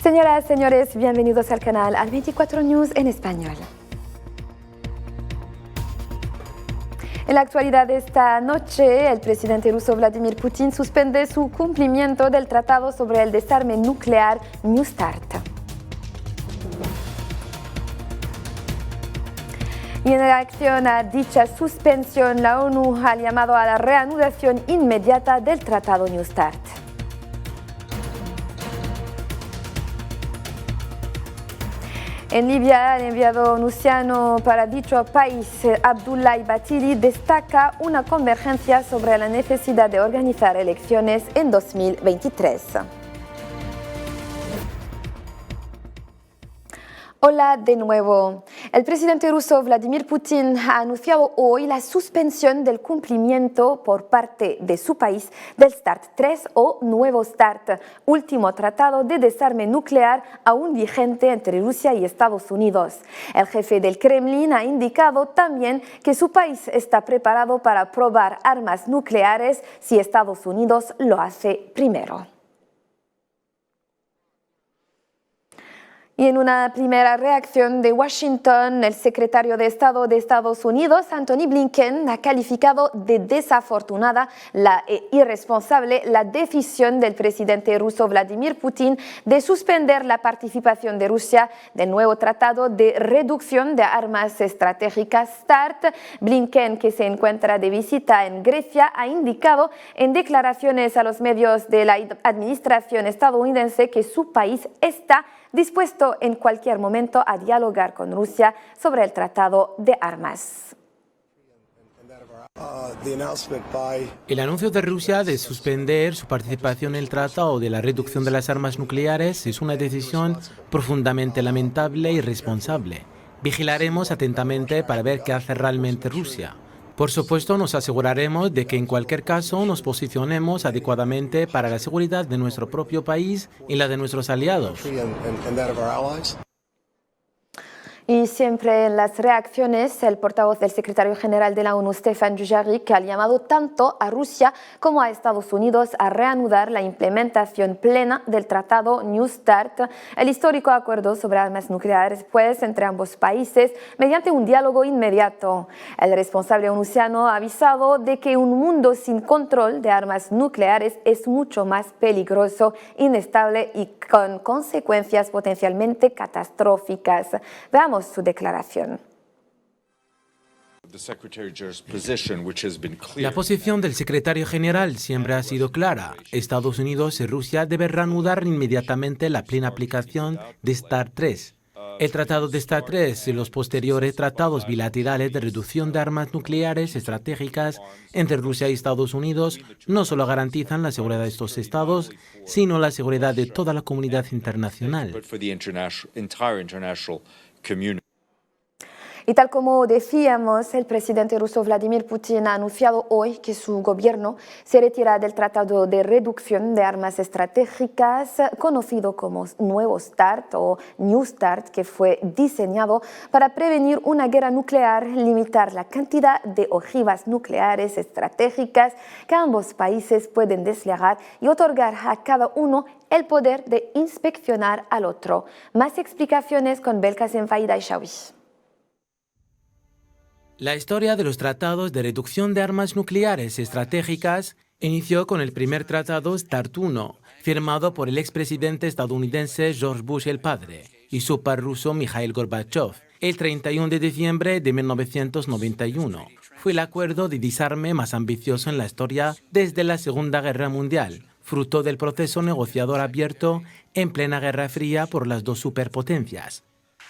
Señoras, señores, bienvenidos al canal Al 24 News en español. En la actualidad de esta noche, el presidente ruso Vladimir Putin suspende su cumplimiento del Tratado sobre el Desarme Nuclear New START. Y en reacción a dicha suspensión, la ONU ha llamado a la reanudación inmediata del Tratado New START. En Libia, el enviado onusiano para dicho país, Abdullah Batili, destaca una convergencia sobre la necesidad de organizar elecciones en 2023. Hola de nuevo. El presidente ruso Vladimir Putin ha anunciado hoy la suspensión del cumplimiento por parte de su país del START 3 o Nuevo START, último tratado de desarme nuclear aún vigente entre Rusia y Estados Unidos. El jefe del Kremlin ha indicado también que su país está preparado para probar armas nucleares si Estados Unidos lo hace primero. Y en una primera reacción de Washington, el secretario de Estado de Estados Unidos, Antony Blinken, ha calificado de desafortunada e irresponsable la decisión del presidente ruso Vladimir Putin de suspender la participación de Rusia del nuevo Tratado de Reducción de Armas Estratégicas START. Blinken, que se encuentra de visita en Grecia, ha indicado en declaraciones a los medios de la administración estadounidense que su país está dispuesto en cualquier momento a dialogar con Rusia sobre el tratado de armas. El anuncio de Rusia de suspender su participación en el Tratado de la Reducción de las Armas Nucleares es una decisión profundamente lamentable y irresponsable. Vigilaremos atentamente para ver qué hace realmente Rusia. Por supuesto, nos aseguraremos de que en cualquier caso nos posicionemos adecuadamente para la seguridad de nuestro propio país y la de nuestros aliados. Y siempre en las reacciones, el portavoz del secretario general de la ONU, Stefan Dujarric, ha llamado tanto a Rusia como a Estados Unidos a reanudar la implementación plena del Tratado New START, el histórico acuerdo sobre armas nucleares, pues, entre ambos países, mediante un diálogo inmediato. El responsable onusiano ha avisado de que un mundo sin control de armas nucleares es mucho más peligroso, inestable y con consecuencias potencialmente catastróficas. Veamos su declaración. La posición del secretario general siempre ha sido clara. Estados Unidos y Rusia deben reanudar inmediatamente la plena aplicación de START 3. El Tratado de START 3 y los posteriores tratados bilaterales de reducción de armas nucleares estratégicas entre Rusia y Estados Unidos no solo garantizan la seguridad de estos estados, sino la seguridad de toda la comunidad internacional. Y tal como decíamos, el presidente ruso Vladimir Putin ha anunciado hoy que su gobierno se retira del Tratado de Reducción de Armas Estratégicas, conocido como Nuevo START o New START, que fue diseñado para prevenir una guerra nuclear, limitar la cantidad de ojivas nucleares estratégicas que ambos países pueden desplegar y otorgar a cada uno el poder de inspeccionar al otro. Más explicaciones con Belkacem Faida y Shawish. La historia de los tratados de reducción de armas nucleares estratégicas inició con el primer tratado START I, firmado por el expresidente estadounidense George Bush el padre y su par ruso Mikhail Gorbachev el 31 de diciembre de 1991. Fue el acuerdo de desarme más ambicioso en la historia desde la Segunda Guerra Mundial, fruto del proceso negociador abierto en plena Guerra Fría por las dos superpotencias.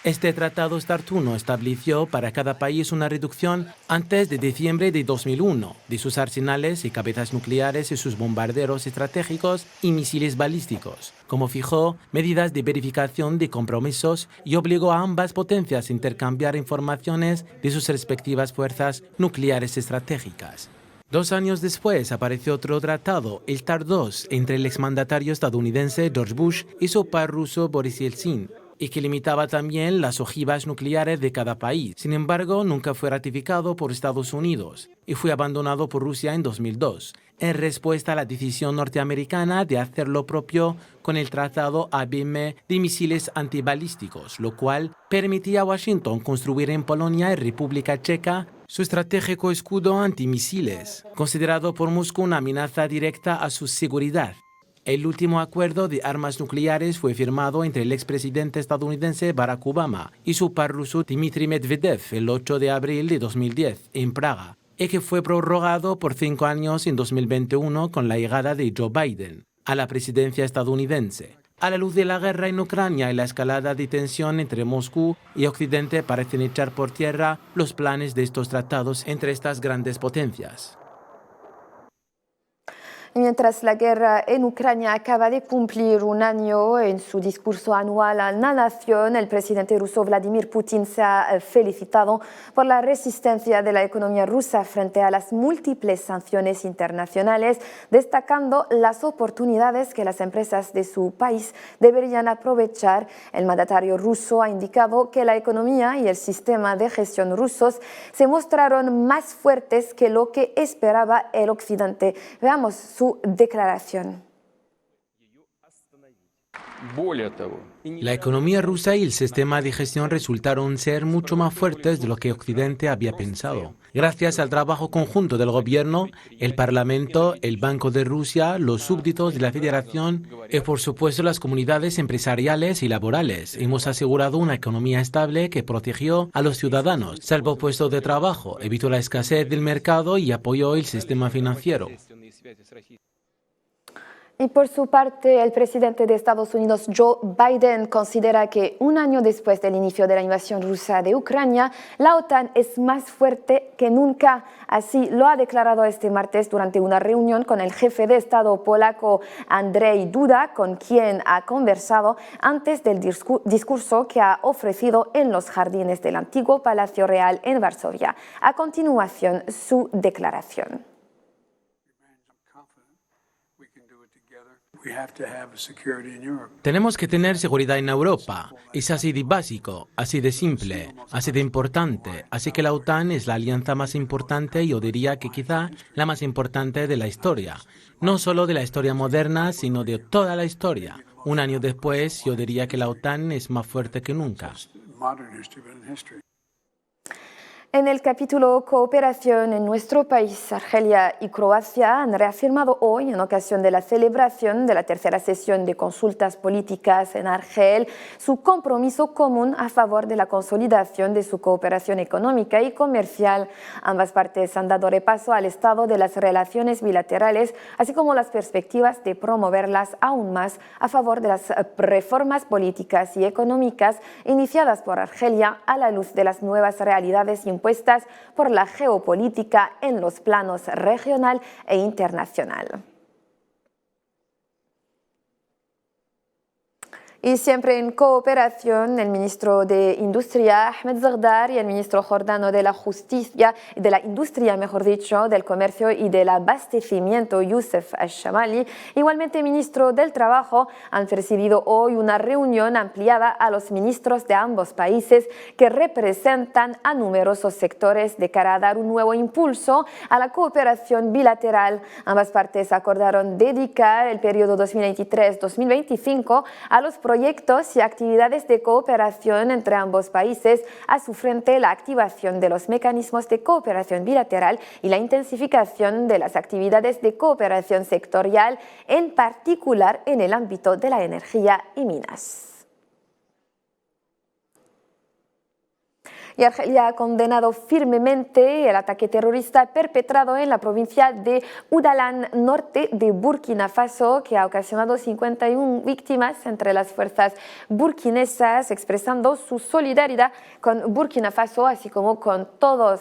Este tratado START I estableció para cada país una reducción antes de diciembre de 2001 de sus arsenales y cabezas nucleares y sus bombarderos estratégicos y misiles balísticos, como fijó medidas de verificación de compromisos y obligó a ambas potencias a intercambiar informaciones de sus respectivas fuerzas nucleares estratégicas. 2 años después apareció otro tratado, el START II, entre el exmandatario estadounidense George Bush y su par ruso Boris Yeltsin. y que limitaba también las ojivas nucleares de cada país. Sin embargo, nunca fue ratificado por Estados Unidos y fue abandonado por Rusia en 2002, en respuesta a la decisión norteamericana de hacer lo propio con el Tratado ABM de misiles antibalísticos, lo cual permitía a Washington construir en Polonia y República Checa su estratégico escudo antimisiles, considerado por Moscú una amenaza directa a su seguridad. El último acuerdo de armas nucleares fue firmado entre el expresidente estadounidense Barack Obama y su par ruso Dmitry Medvedev el 8 de abril de 2010 en Praga, y que fue prorrogado por 5 años en 2021 con la llegada de Joe Biden a la presidencia estadounidense. A la luz de la guerra en Ucrania y la escalada de tensión entre Moscú y Occidente parecen echar por tierra los planes de estos tratados entre estas grandes potencias. Mientras la guerra en Ucrania acaba de cumplir un año, en su discurso anual a la nación, el presidente ruso Vladimir Putin se ha felicitado por la resistencia de la economía rusa frente a las múltiples sanciones internacionales, destacando las oportunidades que las empresas de su país deberían aprovechar. El mandatario ruso ha indicado que la economía y el sistema de gestión rusos se mostraron más fuertes que lo que esperaba el Occidente. Veamos su declaración. La economía rusa y el sistema de gestión resultaron ser mucho más fuertes de lo que Occidente había pensado. Gracias al trabajo conjunto del gobierno, el Parlamento, el Banco de Rusia, los súbditos de la Federación y, por supuesto, las comunidades empresariales y laborales, hemos asegurado una economía estable que protegió a los ciudadanos, salvó puestos de trabajo, evitó la escasez del mercado y apoyó el sistema financiero. Y por su parte, el presidente de Estados Unidos, Joe Biden, considera que un año después del inicio de la invasión rusa de Ucrania, la OTAN es más fuerte que nunca. Así lo ha declarado este martes durante una reunión con el jefe de Estado polaco Andrzej Duda, con quien ha conversado antes del discurso que ha ofrecido en los jardines del antiguo Palacio Real en Varsovia. A continuación, su declaración. Tenemos que tener seguridad en Europa. Es así de básico, así de simple, así de importante. Así que la OTAN es la alianza más importante, yo diría que quizá la más importante de la historia. No solo de la historia moderna, sino de toda la historia. Un año después, yo diría que la OTAN es más fuerte que nunca. En el capítulo Cooperación en nuestro país, Argelia y Croacia han reafirmado hoy, en ocasión de la celebración de la tercera sesión de consultas políticas en Argel, su compromiso común a favor de la consolidación de su cooperación económica y comercial. Ambas partes han dado repaso al estado de las relaciones bilaterales, así como las perspectivas de promoverlas aún más a favor de las reformas políticas y económicas iniciadas por Argelia a la luz de las nuevas realidades impuestas por la geopolítica en los planos regional e internacional. Y siempre en cooperación, el ministro de Industria, Ahmed Zeghdar, y el ministro jordano de la Justicia, de la Industria, mejor dicho, del Comercio y del Abastecimiento, Youssef Al-Shamali, igualmente ministro del Trabajo, han presidido hoy una reunión ampliada a los ministros de ambos países que representan a numerosos sectores de cara a dar un nuevo impulso a la cooperación bilateral. Ambas partes acordaron dedicar el periodo 2023-2025 a los proyectos y actividades de cooperación entre ambos países, a su frente la activación de los mecanismos de cooperación bilateral y la intensificación de las actividades de cooperación sectorial, en particular en el ámbito de la energía y minas. Y Argelia ha condenado firmemente el ataque terrorista perpetrado en la provincia de Ouaddalan, norte de Burkina Faso, que ha ocasionado 51 víctimas entre las fuerzas burkinesas, expresando su solidaridad con Burkina Faso, así como con todas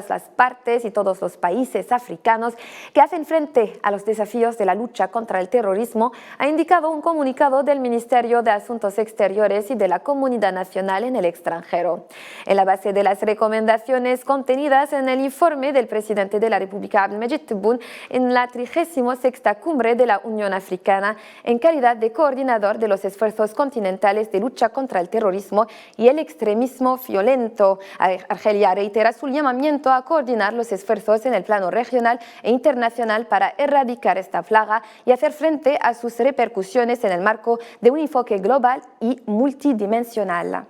las partes y todos los países africanos que hacen frente a los desafíos de la lucha contra el terrorismo, ha indicado un comunicado del Ministerio de Asuntos Exteriores y de la Comunidad Nacional en el extranjero. En la base de las recomendaciones contenidas en el informe del presidente de la República Abdelmejid Tebboune en la 36ª Cumbre de la Unión Africana en calidad de coordinador de los esfuerzos continentales de lucha contra el terrorismo y el extremismo violento. Argelia reitera su llamamiento a coordinar los esfuerzos en el plano regional e internacional para erradicar esta plaga y hacer frente a sus repercusiones en el marco de un enfoque global y multidimensional.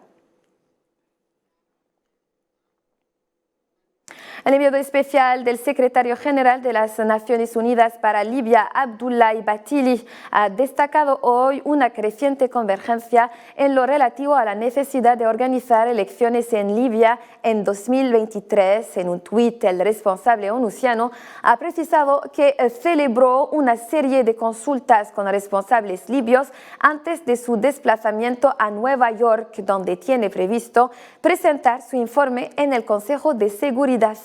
El enviado especial del secretario general de las Naciones Unidas para Libia, Abdoulaye Bathily, ha destacado hoy una creciente convergencia en lo relativo a la necesidad de organizar elecciones en Libia en 2023. En un tuit, el responsable onusiano ha precisado que celebró una serie de consultas con responsables libios antes de su desplazamiento a Nueva York, donde tiene previsto presentar su informe en el Consejo de Seguridad.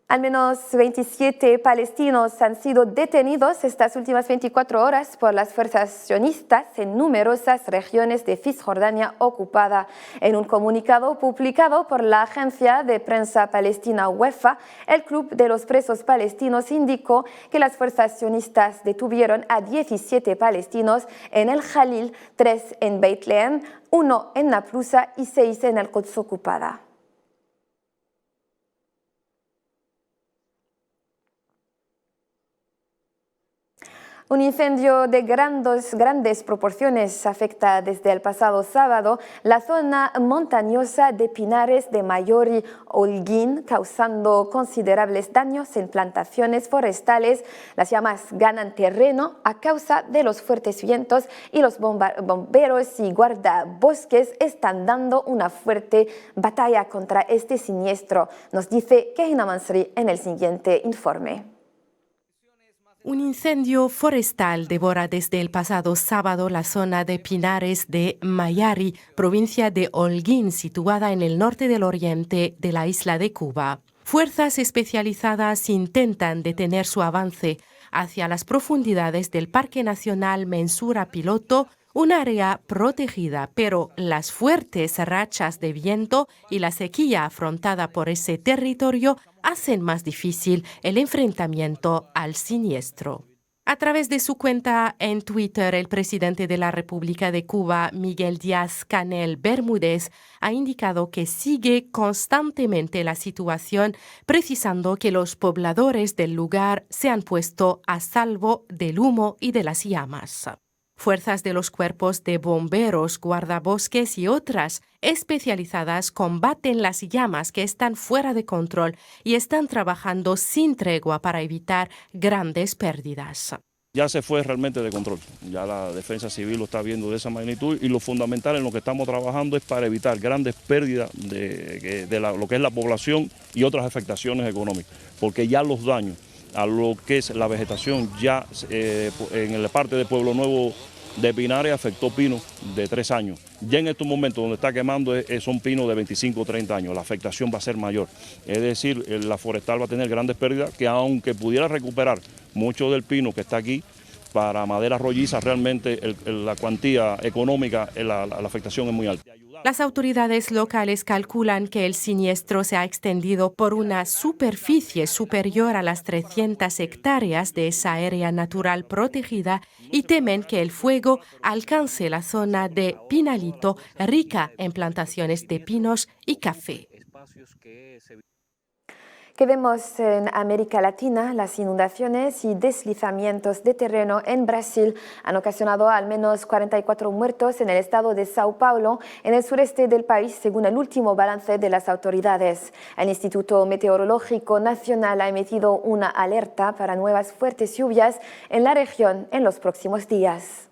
Al menos 27 palestinos han sido detenidos estas últimas 24 horas por las fuerzas sionistas en numerosas regiones de Cisjordania ocupada. En un comunicado publicado por la agencia de prensa palestina Wafa, el Club de los Presos Palestinos indicó que las fuerzas sionistas detuvieron a 17 palestinos en el Jalil, 3 en Beit Lehem, 1 en Naplusa y 6 en el Quds ocupada. Un incendio de grandes proporciones afecta desde el pasado sábado la zona montañosa de Pinares de Mayori Holguín, causando considerables daños en plantaciones forestales. Las llamas ganan terreno a causa de los fuertes vientos y los bomberos y guardabosques están dando una fuerte batalla contra este siniestro, nos dice Kehina Mansri en el siguiente informe. Un incendio forestal devora desde el pasado sábado la zona de Pinares de Mayari, provincia de Holguín, situada en el norte del oriente de la isla de Cuba. Fuerzas especializadas intentan detener su avance hacia las profundidades del Parque Nacional Mensura Piloto, un área protegida, pero las fuertes rachas de viento y la sequía afrontada por ese territorio hacen más difícil el enfrentamiento al siniestro. A través de su cuenta en Twitter, el presidente de la República de Cuba, Miguel Díaz-Canel Bermúdez, ha indicado que sigue constantemente la situación, precisando que los pobladores del lugar se han puesto a salvo del humo y de las llamas. Fuerzas de los cuerpos de bomberos, guardabosques y otras especializadas combaten las llamas que están fuera de control y están trabajando sin tregua para evitar grandes pérdidas. Ya se fue realmente de control, ya la defensa civil lo está viendo de esa magnitud y lo fundamental en lo que estamos trabajando es para evitar grandes pérdidas de lo que es la población y otras afectaciones económicas, porque ya los daños a lo que es la vegetación ya en la parte de Pueblo Nuevo de Pinares afectó pinos de 3 años. Ya en estos momentos donde está quemando son pinos de 25 o 30 años, la afectación va a ser mayor. Es decir, la forestal va a tener grandes pérdidas que aunque pudiera recuperar mucho del pino que está aquí, para madera rolliza realmente la cuantía económica, la afectación es muy alta. Las autoridades locales calculan que el siniestro se ha extendido por una superficie superior a las 300 hectáreas de esa área natural protegida y temen que el fuego alcance la zona de Pinalito, rica en plantaciones de pinos y café. Que vemos en América Latina, las inundaciones y deslizamientos de terreno en Brasil han ocasionado al menos 44 muertos en el estado de Sao Paulo, en el sureste del país, según el último balance de las autoridades. El Instituto Meteorológico Nacional ha emitido una alerta para nuevas fuertes lluvias en la región en los próximos días.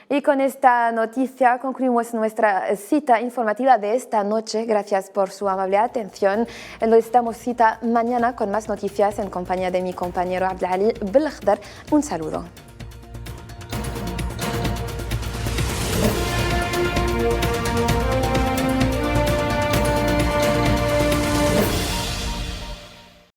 Y con esta noticia concluimos nuestra cita informativa de esta noche. Gracias por su amable atención. Nos damos cita mañana con más noticias en compañía de mi compañero Abdelali Belkhdar. Un saludo.